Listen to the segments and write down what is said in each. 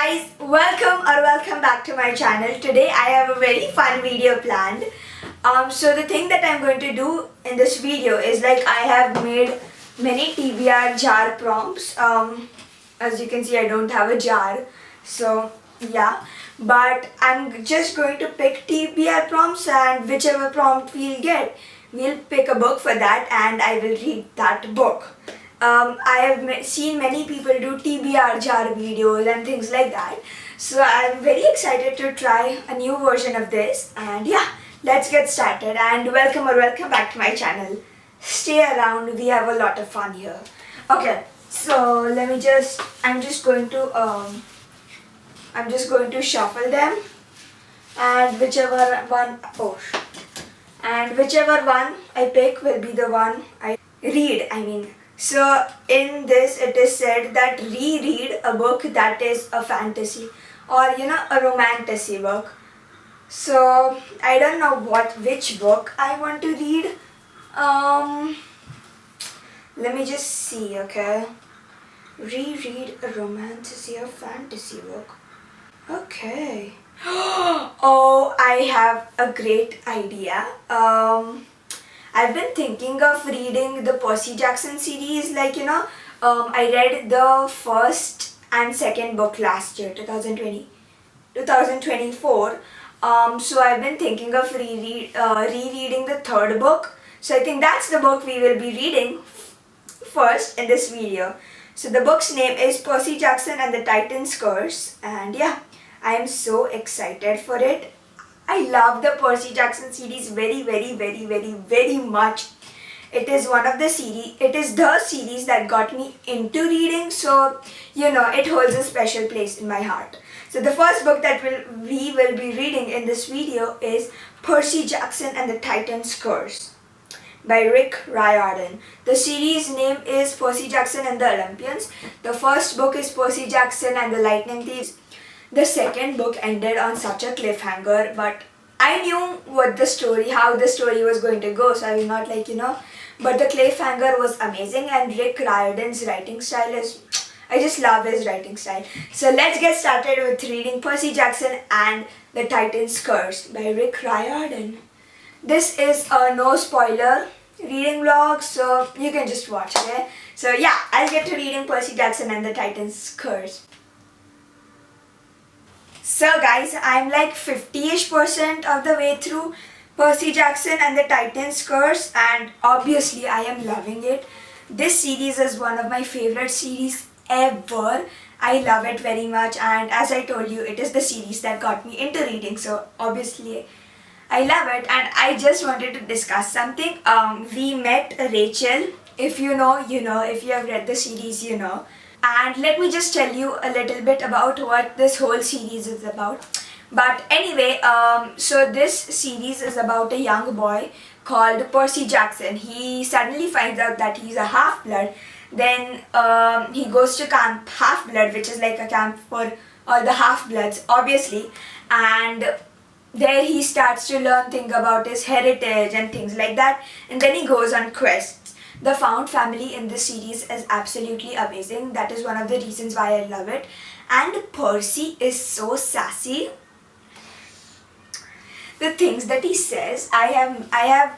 guys, welcome back to my channel. Today I have a very fun video planned. So the thing that I'm going to do in this video is like I have made many TBR jar prompts. As you can see, I don't have a jar, so yeah. But I'm just going to pick TBR prompts, and whichever prompt we'll get, we'll pick a book for that, and I will read that book. I have seen many people do TBR jar videos and things like that. So I'm very excited to try a new version of this. And yeah, let's get started. And welcome back to my channel. Stay around. We have a lot of fun here. Okay, so I'm just going to shuffle them, and whichever one I pick will be the one I read. So in this it is said that reread a book that is a fantasy or a romantasy book. So I don't know which book I want to read. Let me just see, okay. Reread a romantasy or fantasy book. Okay. Oh, I have a great idea. I've been thinking of reading the Percy Jackson series. I read the first and second book last year, 2024. So I've been thinking of rereading the third book. So I think that's the book we will be reading first in this video. So the book's name is Percy Jackson and the Titan's Curse. And yeah, I am so excited for it. I love the Percy Jackson series very much. It is the series that got me into reading, so it holds a special place in my heart. So the first book that we will be reading in this video is Percy Jackson and the Titan's Curse by Rick Riordan. The series name is Percy Jackson and the Olympians. The first book is Percy Jackson and the Lightning Thieves. The second book ended on such a cliffhanger, but I knew how the story was going to go, so I was not but the cliffhanger was amazing, and Rick Riordan's writing style I just love his writing style. So let's get started with reading Percy Jackson and the Titan's Curse by Rick Riordan. This is a no spoiler reading vlog, so you can just watch it. So yeah, I'll get to reading Percy Jackson and the Titan's Curse. So guys, I'm like 50-ish% of the way through Percy Jackson and the Titan's Curse, and obviously I am loving it. This series is one of my favorite series ever. I love it very much, and as I told you, it is the series that got me into reading, so obviously I love it. And I just wanted to discuss something. We met Rachel. If you know, you know. If you have read the series, you know. And let me just tell you a little bit about what this whole series is about. But anyway, so this series is about a young boy called Percy Jackson. He suddenly finds out that he's a half-blood. Then he goes to Camp Half-Blood, which is like a camp for all the half-bloods, obviously. And there he starts to learn things about his heritage and things like that. And then he goes on quests. The found family in this series is absolutely amazing. That is one of the reasons why I love it. And Percy is so sassy. The things that he says, I have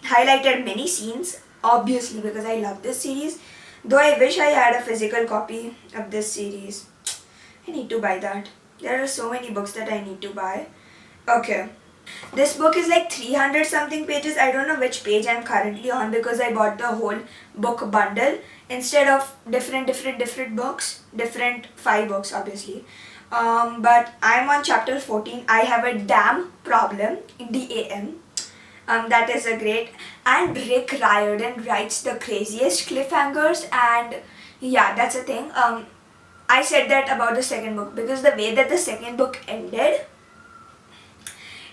highlighted many scenes, obviously, because I love this series. Though I wish I had a physical copy of this series. I need to buy that. There are so many books that I need to buy. Okay. This book is like 300 something pages. I don't know which page I'm currently on because I bought the whole book bundle instead of different books, 5 books obviously. But I'm on chapter 14. I have a damn problem, DAM. That is a great. And Rick Riordan writes the craziest cliffhangers, and yeah, that's a thing. I said that about the second book because the way that the second book ended,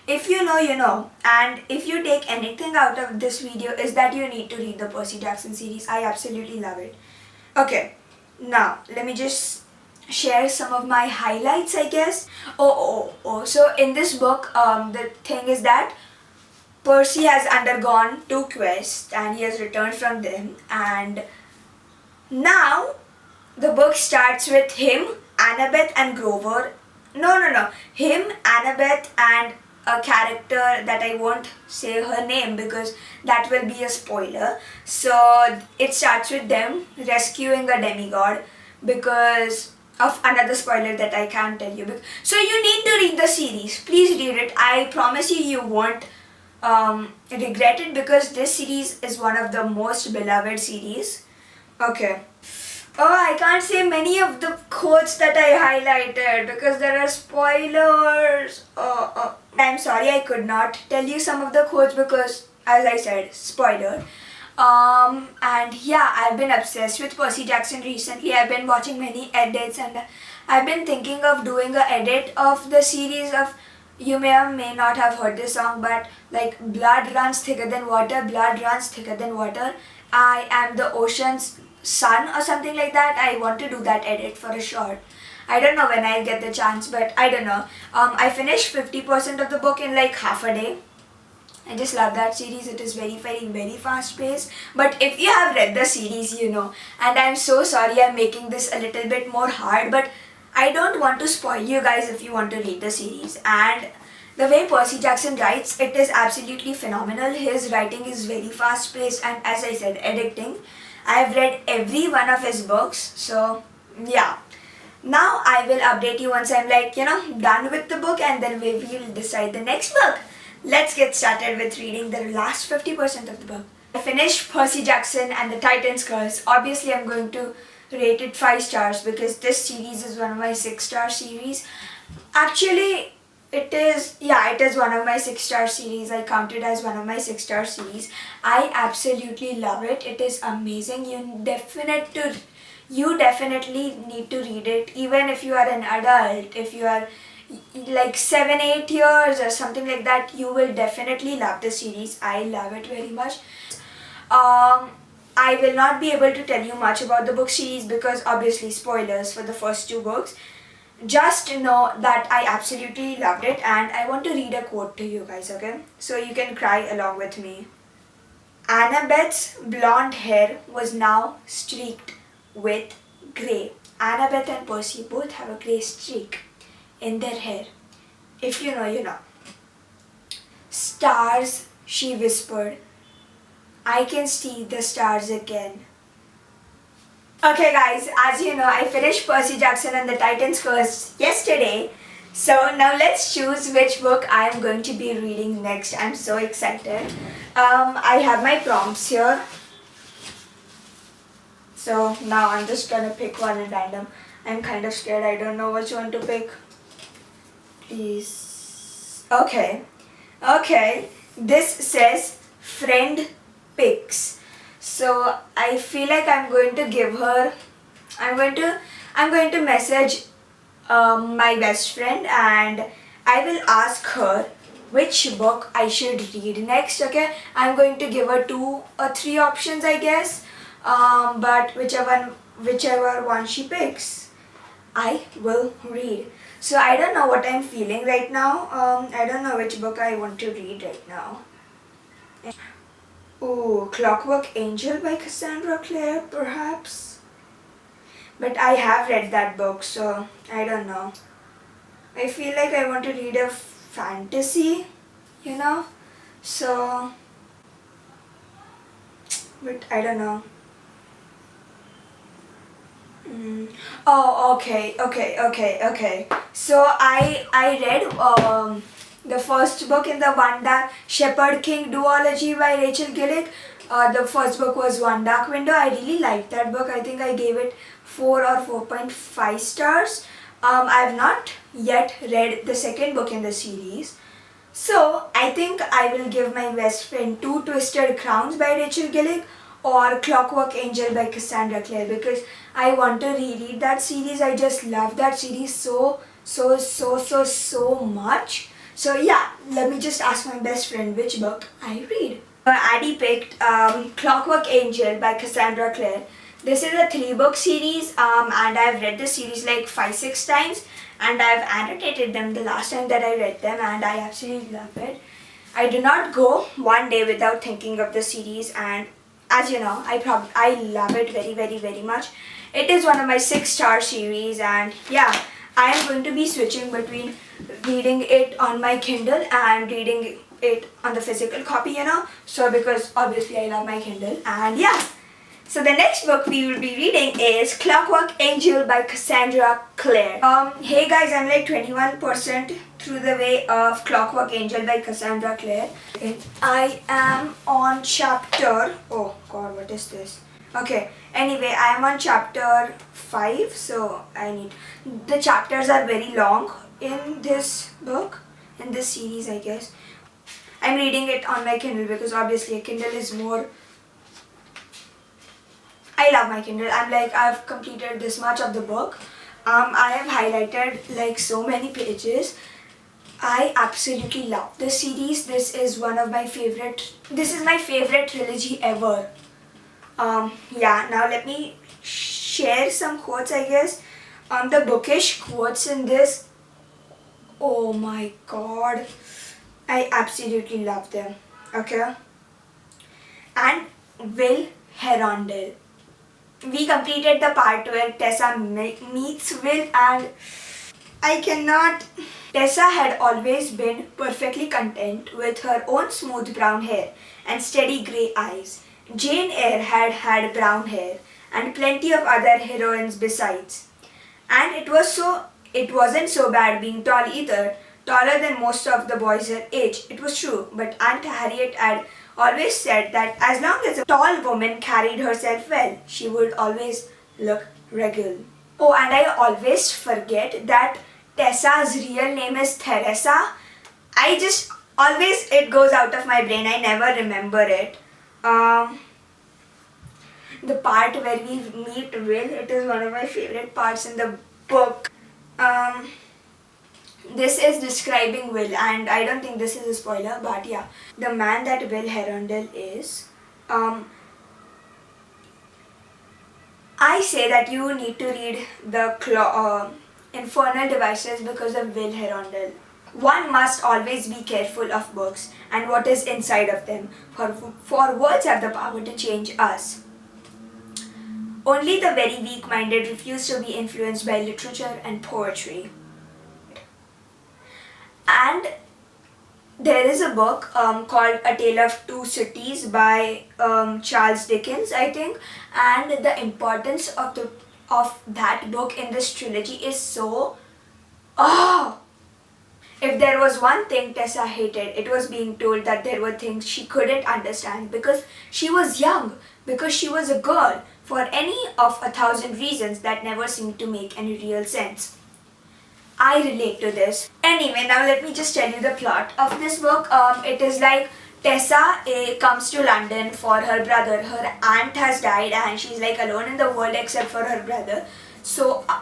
if you know, you know. And if you take anything out of this video is that you need to read the Percy Jackson series. I absolutely love it. Okay, now let me just share some of my highlights, I guess. So in this book, the thing is that Percy has undergone 2 quests and he has returned from them, and now the book starts with him Annabeth and Grover. No. Him, Annabeth, and a character that I won't say her name because that will be a spoiler. So it starts with them rescuing a demigod because of another spoiler that I can't tell you. So you need to read the series. Please read it. I promise you, you won't regret it because this series is one of the most beloved series. Okay. Oh, I can't say many of the quotes that I highlighted because there are spoilers. I'm sorry I could not tell you some of the quotes because, as I said, spoiler. And yeah, I've been obsessed with Percy Jackson recently. I've been watching many edits and I've been thinking of doing an edit of the series of, you may or may not have heard this song, but like blood runs thicker than water, blood runs thicker than water. I am the ocean's sun or something like that. I want to do that edit for a short. I don't know when I'll get the chance, but I don't know. I finished 50% of the book in like half a day. I just love that series. It is very, very, very fast paced. But if you have read the series, you know. And I'm so sorry I'm making this a little bit more hard, but I don't want to spoil you guys if you want to read the series. And the way Percy Jackson writes, it is absolutely phenomenal. His writing is very fast paced and, as I said, addicting. I've read every one of his books. So yeah. Now I will update you once I'm like, done with the book, and then we will decide the next book. Let's get started with reading the last 50% of the book. I finished Percy Jackson and the Titan's Curse. Obviously I'm going to rate it 5 stars because this series is one of my 6-star series. Actually, it is one of my 6-star series. I count it as one of my 6-star series. I absolutely love it. It is amazing. You definitely need to read it, even if you are an adult. If you are like 7-8 years or something like that, you will definitely love the series. I love it very much. I will not be able to tell you much about the book series because obviously spoilers for the first 2 books. Just know that I absolutely loved it, and I want to read a quote to you guys, okay? So you can cry along with me. Annabeth's blonde hair was now streaked with grey. Annabeth and Percy both have a grey streak in their hair. If you know, you know. Stars, she whispered. I can see the stars again. Okay guys, as you know, I finished Percy Jackson and the Titan's Curse yesterday. So now let's choose which book I am going to be reading next. I'm so excited. I have my prompts here. So now I'm just gonna pick one at random. I'm kind of scared. I don't know which one to pick. Please. Okay. This says friend picks. So I feel like I'm going to give her. I'm going to message my best friend, and I will ask her which book I should read next. Okay. I'm going to give her 2 or 3 options, I guess. But whichever one she picks, I will read. So I don't know what I'm feeling right now. I don't know which book I want to read right now. Oh, Clockwork Angel by Cassandra Clare, perhaps. But I have read that book, so I don't know. I feel like I want to read a fantasy, So, but I don't know. Oh, okay. So I read the first book in the One Dark Shepherd King duology by Rachel Gillick. The first book was One Dark Window. I really liked that book. I think I gave it 4 or 4.5 stars. I have not yet read the second book in the series. So I think I will give my best friend 2 Twisted Crowns by Rachel Gillick or Clockwork Angel by Cassandra Clare because I want to reread that series. I just love that series so much. So yeah, let me just ask my best friend which book I read. Addie picked Clockwork Angel by Cassandra Clare. This is a 3-book series and I've read the series like 5-6 times, and I've annotated them the last time that I read them, and I absolutely love it. I do not go one day without thinking of the series, and as you know, I love it very much. It is one of my 6-star series, and yeah, I am going to be switching between reading it on my Kindle and reading it on the physical copy, So because obviously I love my Kindle, and yeah. So the next book we will be reading is Clockwork Angel by Cassandra Clare. Hey guys, I'm like 21% through the way of Clockwork Angel by Cassandra Clare. I am on chapter, oh god, what is this? Okay, anyway, I am on chapter 5, so the chapters are very long in this book, in this series I guess. I'm reading it on my Kindle because obviously a Kindle is more, I love my Kindle. I've completed this much of the book. I have highlighted like so many pages. I absolutely love this series. This is my favorite trilogy ever. Yeah, now let me share some quotes, I guess. The bookish quotes in this, oh my god, I absolutely love them. Okay. And Will Herondale. We completed the part where Tessa meets Will, and I cannot. Tessa had always been perfectly content with her own smooth brown hair and steady grey eyes. Jane Eyre had brown hair and plenty of other heroines besides. And it wasn't so bad being tall either, taller than most of the boys her age. It was true, but Aunt Harriet had always said that as long as a tall woman carried herself well, she would always look regal. Oh, and I always forget that Tessa's real name is Theresa. It goes out of my brain. I never remember it. The part where we meet Will, it is one of my favorite parts in the book. This is describing Will, and I don't think this is a spoiler, but yeah. The man that Will Herondale is, I say that you need to read the Infernal Devices because of Will Herondale. One must always be careful of books and what is inside of them, for words have the power to change us. Only the very weak-minded refuse to be influenced by literature and poetry. And there is a book called A Tale of Two Cities by Charles Dickens, I think, and the importance of that book in this trilogy is so... Oh! If there was one thing Tessa hated, it was being told that there were things she couldn't understand because she was young, because she was a girl, for any of 1,000 reasons that never seemed to make any real sense. I relate to this. Anyway, now let me just tell you the plot of this book. It is like Tessa comes to London for her brother. Her aunt has died and she's like alone in the world except for her brother.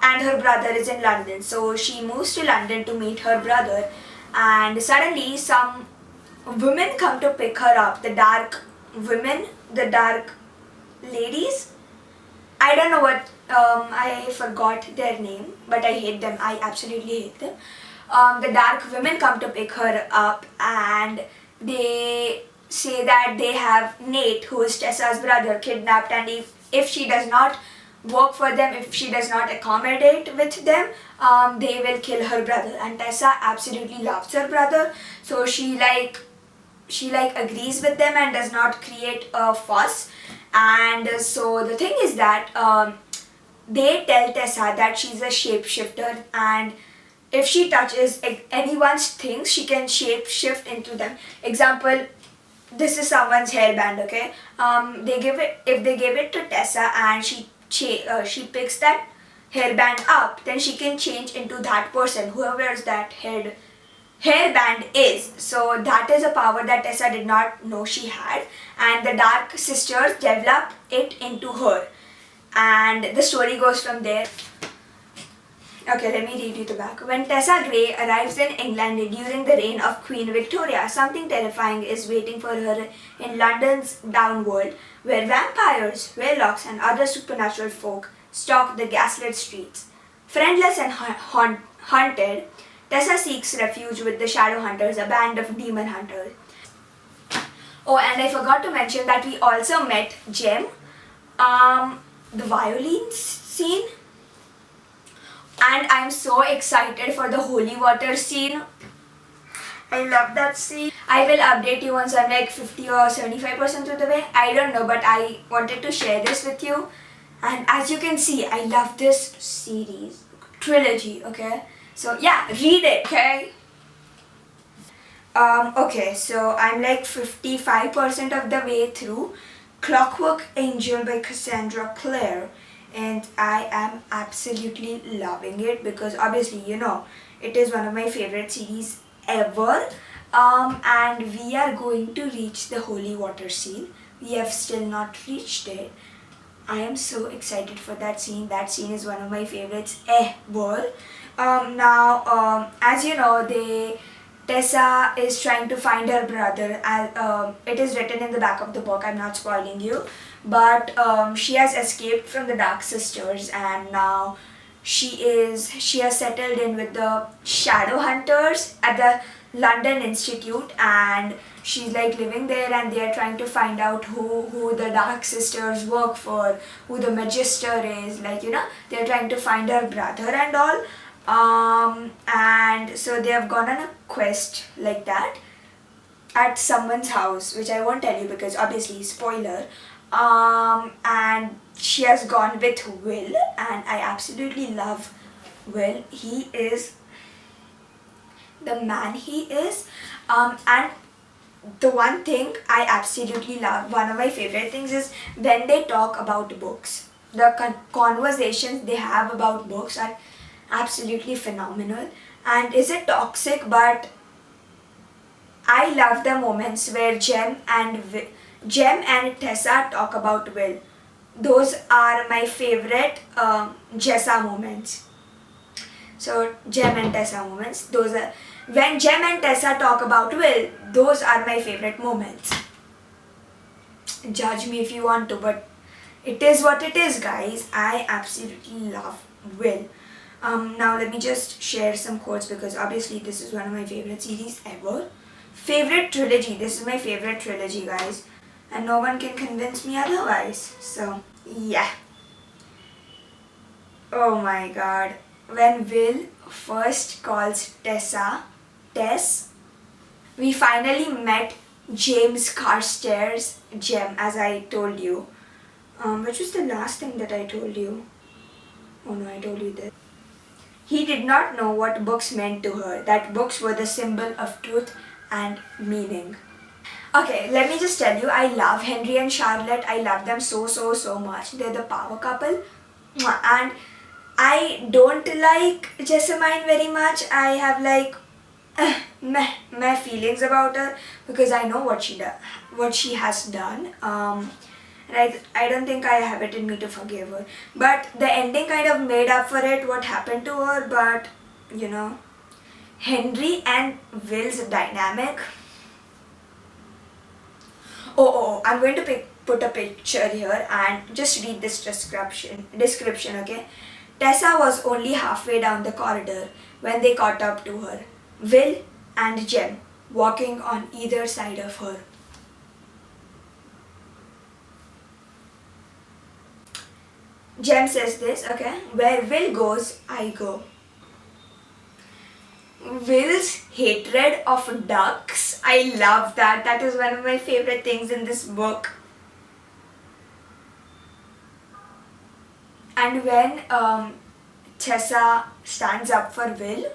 And her brother is in London. So she moves to London to meet her brother, and suddenly some women come to pick her up. The dark women, the dark ladies. I don't know what, I forgot their name, but I hate them. I absolutely hate them. The dark women come to pick her up and they say that they have Nate, who is Tessa's brother, kidnapped, and if she does not work for them, if she does not accommodate with them, they will kill her brother. And Tessa absolutely loves her brother, so she agrees with them and does not create a fuss. And so the thing is that they tell Tessa that she's a shapeshifter, and if she touches anyone's things, she can shapeshift into them. Example, this is someone's hairband, okay? If they give it to Tessa and she picks that hairband up, then she can change into that person, whoever that hairband is. So that is a power that Tessa did not know she had, and the Dark Sisters develop it into her, and the story goes from there. Okay, let me read you the back. When Tessa Gray arrives in England during the reign of Queen Victoria, something terrifying is waiting for her in London's downworld, where vampires, warlocks and other supernatural folk stalk the gaslit streets. Friendless and haunted, Tessa seeks refuge with the Shadow Hunters, a band of demon hunters. Oh, and I forgot to mention that we also met Jem, the violin scene, and I'm so excited for the holy water scene. I love that scene. I will update you once I'm like 50 or 75% through the way. I don't know, but I wanted to share this with you. And as you can see, I love this series, trilogy, okay? So yeah, read it, okay? Okay, so I'm like 55% of the way through Clockwork Angel by Cassandra Clare, and I am absolutely loving it because obviously, it is one of my favorite series ever. And we are going to reach the holy water scene. We have still not reached it. I am so excited for that scene. That scene is one of my favorites ever. As you know, Tessa is trying to find her brother. It is written in the back of the book. I'm not spoiling you, but she has escaped from the Dark Sisters, and now she has settled in with the Shadow Hunters at the London Institute, and she's like living there, and they are trying to find out who the Dark Sisters work for, who the Magister is, they're trying to find her brother and all. And so they have gone on a quest like that at someone's house, which I won't tell you because obviously spoiler. And she has gone with Will, and I absolutely love Will. He is the man he is. And the one thing I absolutely love, one of my favorite things, is when they talk about books. The conversations they have about books are absolutely phenomenal. And is it toxic? But I love the moments where Jem and Tessa talk about Will. Those are my favorite Jessa moments. So Jem and Tessa moments. Those are when Jem and Tessa talk about Will. Those are my favorite moments. Judge me if you want to, but it is what it is, guys. I absolutely love Will. Now let me just share some quotes because obviously this is one of my favorite series ever. Favorite trilogy. This is my favorite trilogy, guys. And no one can convince me otherwise. So, yeah. Oh my god. When Will first calls Tessa Tess, we finally met James Carstairs, Jem, as I told you. Which was the last thing that I told you? Oh no, I told you this. He did not know what books meant to her, that books were the symbol of truth and meaning. Okay, let me just tell you, I love Henry and Charlotte. I love them so, so, so much. They're the power couple. And I don't like Jessamine very much. I have like meh feelings about her because I know what she has done. And I don't think I have it in me to forgive her. But the ending kind of made up for it, what happened to her. But, Henry and Will's dynamic. I'm going to put a picture here and just read this description, okay? Tessa was only halfway down the corridor when they caught up to her. Will and Jem walking on either side of her. Jem says this, okay? Where Will goes, I go. Will's hatred of ducks. I love that. That is one of my favorite things in this book. And when Tessa stands up for Will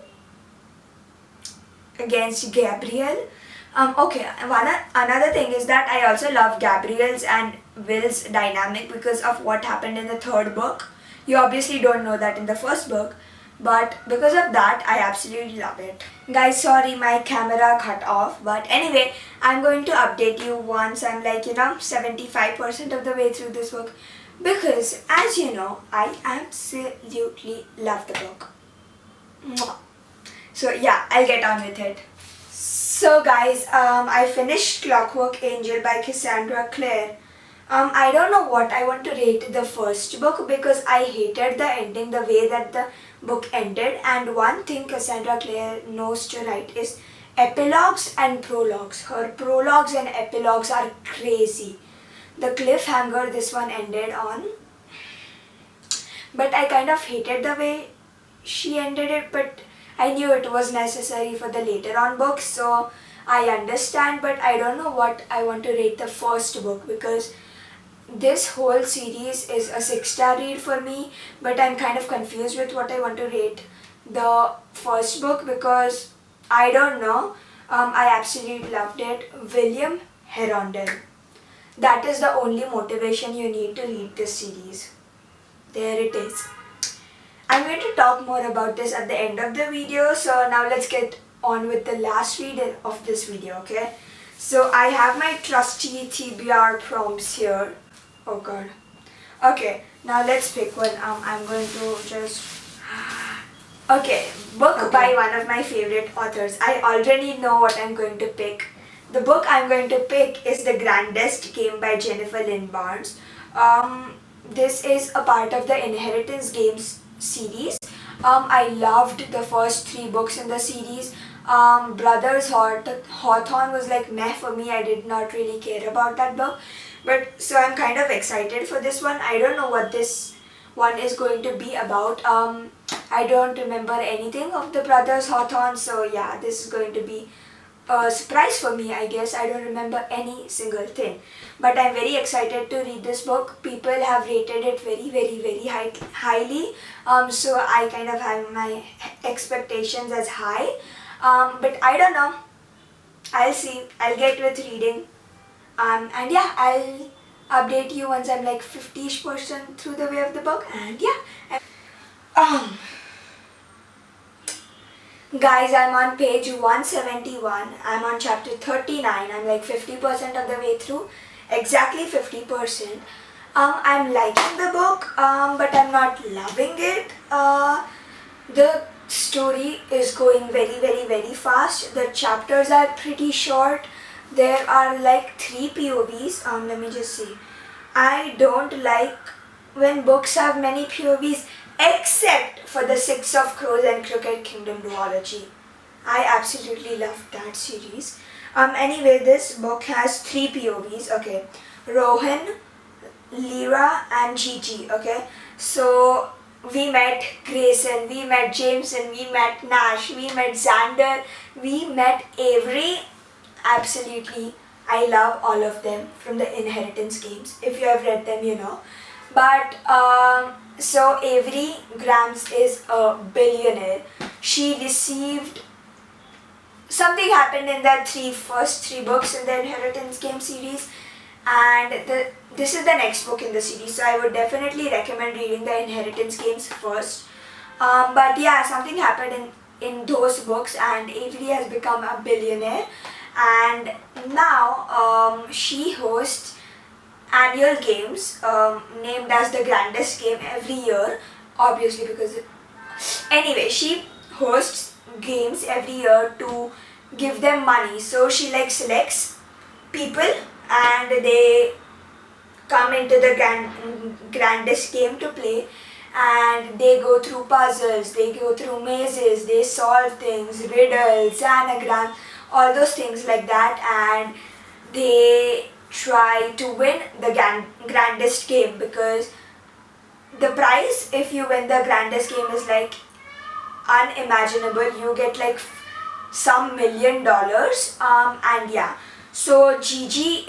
against Gabriel. Another thing is that I also love Gabriel's and Will's dynamic because of what happened in the third book. You obviously don't know that in the first book, but because of that, I absolutely love it. Guys, sorry my camera cut off, but anyway, I'm going to update you once I'm 75% of the way through this book because as you know, I absolutely love the book. Mwah. So yeah, I'll get on with it. So guys, I finished Clockwork Angel by Cassandra Clare. I don't know what I want to rate the first book because I hated the ending, the way that the book ended. And one thing Cassandra Clare knows to write is epilogues and prologues. Her prologues and epilogues are crazy. The cliffhanger this one ended on but I kind of hated the way she ended it, but I knew it was necessary for the later on books, so I understand, but I don't know what I want to rate the first book, because this whole series is a 6-star read for me, but I'm kind of confused with what I want to rate the first book, because I don't know. I absolutely loved it. William Herondel. That is the only motivation you need to read this series. There it is. I'm going to talk more about this at the end of the video, so now let's get on with the last read of this video, okay? So I have my trusty TBR prompts here. Oh god. Okay, now let's pick one. I'm going to just... Okay, book by one of my favorite authors. I already know what I'm going to pick. The book I'm going to pick is The Grandest Game by Jennifer Lynn Barnes. This is a part of the Inheritance Games series. I loved the first 3 books in the series. Brothers Hawthorne was like meh for me. I did not really care about that book. But so I'm kind of excited for this one. I don't know what this one is going to be about. I don't remember anything of the Brothers Hawthorne, so yeah, this is going to be a surprise for me, I guess. I don't remember any single thing. But I'm very excited to read this book. People have rated it very highly. So I kind of have my expectations as high. But I don't know. I'll see. I'll get with reading. And yeah, I'll update you once I'm like 50% through the way of the book. And yeah. Guys, I'm on page 171. I'm on chapter 39. I'm like 50% of the way through. Exactly 50%. I'm liking the book, but I'm not loving it. The story is going very fast. The chapters are pretty short. There are like 3 POVs. Let me just see. I don't like when books have many POVs, except for the Six of Crows and Crooked Kingdom duology. I absolutely loved that series. Anyway, this book has 3 POVs. Okay, Rohan, Lyra, and Gigi. Okay, so we met Grayson, we met Jameson, we met Nash, we met Xander, we met Avery. Absolutely, I love all of them from the Inheritance Games. If you have read them, you know. But so Avery Grams is a billionaire. She received... Something happened in the first 3 books in the Inheritance Game series, and this is the next book in the series, so I would definitely recommend reading the Inheritance Games first. But yeah, something happened in those books and Avery has become a billionaire, and now she hosts annual games named as the Grandest Game every year, obviously because... Anyway, she hosts games every year to give them money. So she like selects people and they come into the grandest game to play, and they go through puzzles, they go through mazes, they solve things, riddles, anagrams, all those things like that, and they try to win the grandest game, because the prize if you win the grandest game is like unimaginable. You get like some $1 million, and yeah. So Gigi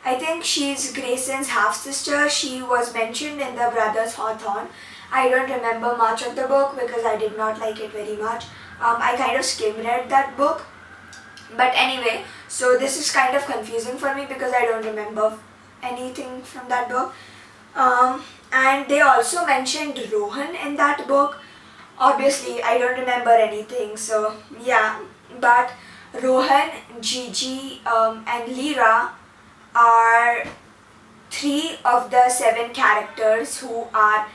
I think she's Grayson's half-sister. She was mentioned in the Brothers Hawthorne. I don't remember much of the book because I did not like it very much. I kind of skim-read that book. But anyway, so this is kind of confusing for me because I don't remember anything from that book. And they also mentioned Rohan in that book. Obviously, I don't remember anything, so yeah. But Rohan, Gigi, and Lyra are 3 of the 7 characters who are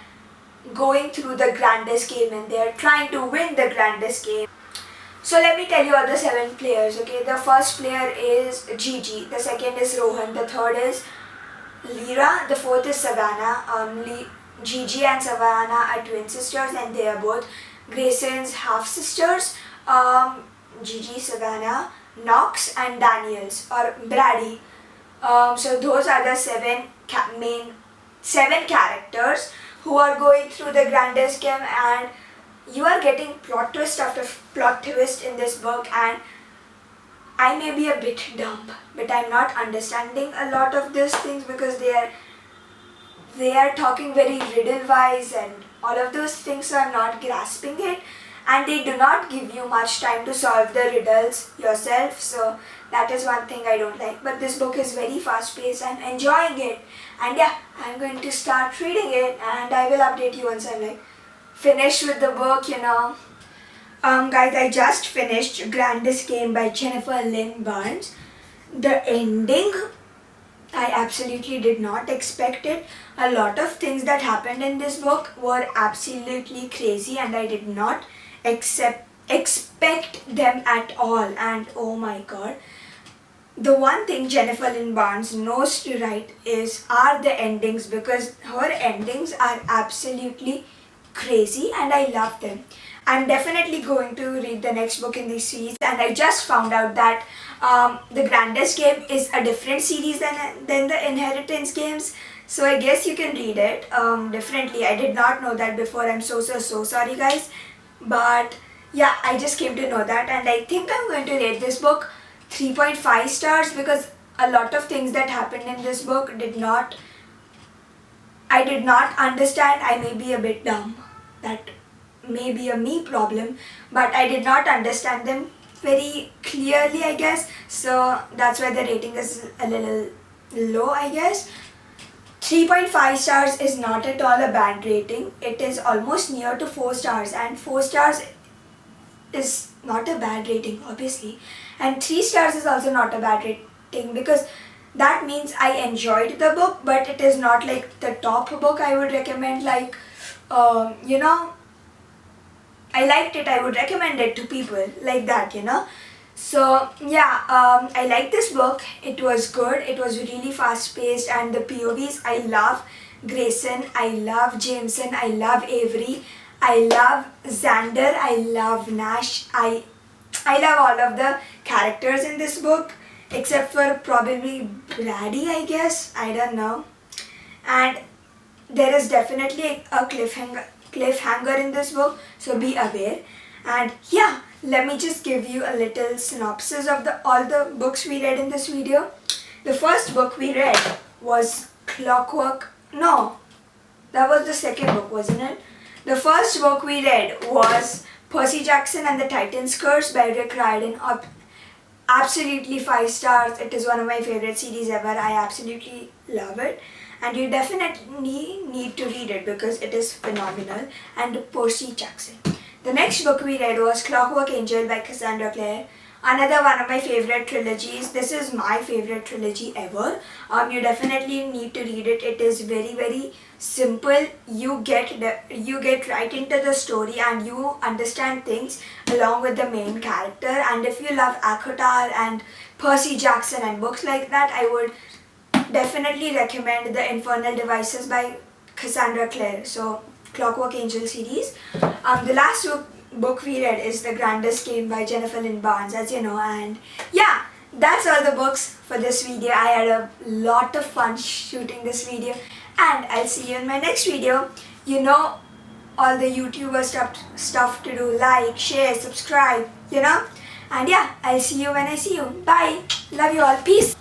going through the grandest game, and they are trying to win the grandest game. So let me tell you all the 7 players, okay? The first player is Gigi, the second is Rohan, the third is Lyra, the fourth is Savannah. Gigi and Savannah are twin sisters and they are both Grayson's half-sisters. Gigi, Savannah, Knox and Daniels or Brady. So those are the 7 main 7 characters who are going through the grandest game, and you are getting plot twist after plot twist in this book. And I may be a bit dumb, but I'm not understanding a lot of these things because they are talking very riddle wise and all of those things, so I'm not grasping it, and they do not give you much time to solve the riddles yourself, so that is one thing I don't like. But this book is very fast paced, I'm enjoying it, and yeah, I'm going to start reading it, and I will update you once I'm like finished with the book. Guys, I just finished Grandest Game by Jennifer Lynn Barnes. The ending, I absolutely did not expect it. A lot of things that happened in this book were absolutely crazy, and I did not expect them at all. And oh my god, the one thing Jennifer Lynn Barnes knows to write are the endings, because her endings are absolutely crazy and I love them. I'm definitely going to read the next book in this series, and I just found out that The Grandest Game is a different series than the Inheritance games. So I guess you can read it differently. I did not know that before. I'm so sorry, guys. But yeah, I just came to know that, and I think I'm going to rate this book 3.5 stars because a lot of things that happened in this book I did not understand. I may be a bit dumb. That may be a me problem, but I did not understand them very clearly, I guess. So that's why the rating is a little low, I guess. 3.5 stars is not at all a bad rating. It is almost near to 4 stars, and 4 stars is not a bad rating, obviously. And 3 stars is also not a bad rating because that means I enjoyed the book, but it is not like the top book I would recommend. Like, I liked it, I would recommend it to people like that. So yeah, I like this book. It was good. It was really fast paced, and the POVs, I love Grayson, I love Jameson, I love Avery, I love Xander, I love Nash. I love all of the characters in this book except for probably Brady, I guess. I don't know. And there is definitely a cliffhanger in this book, so be aware. And yeah, let me just give you a little synopsis of all the books we read in this video. The first book we read was No, that was the second book, wasn't it? The first book we read was Percy Jackson and the Titan's Curse by Rick Riordan. Absolutely 5 stars. It is one of my favorite series ever. I absolutely love it. And you definitely need to read it because it is phenomenal. And Percy Jackson. The next book we read was Clockwork Angel by Cassandra Clare. Another one of my favorite trilogies. This is my favorite trilogy ever. You definitely need to read it. It is very, very simple. You get right into the story and you understand things along with the main character. And if you love ACOTAR and Percy Jackson and books like that, I would definitely recommend The Infernal Devices by Cassandra Clare. So Clockwork Angel series. The last book we read is The Grandest Game by Jennifer Lynn Barnes, as you know. And yeah, that's all the books for this video. I had a lot of fun shooting this video, and I'll see you in my next video. All the YouTuber stuff to do: like, share, subscribe, and yeah, I'll see you when I see you. Bye. Love you all. Peace.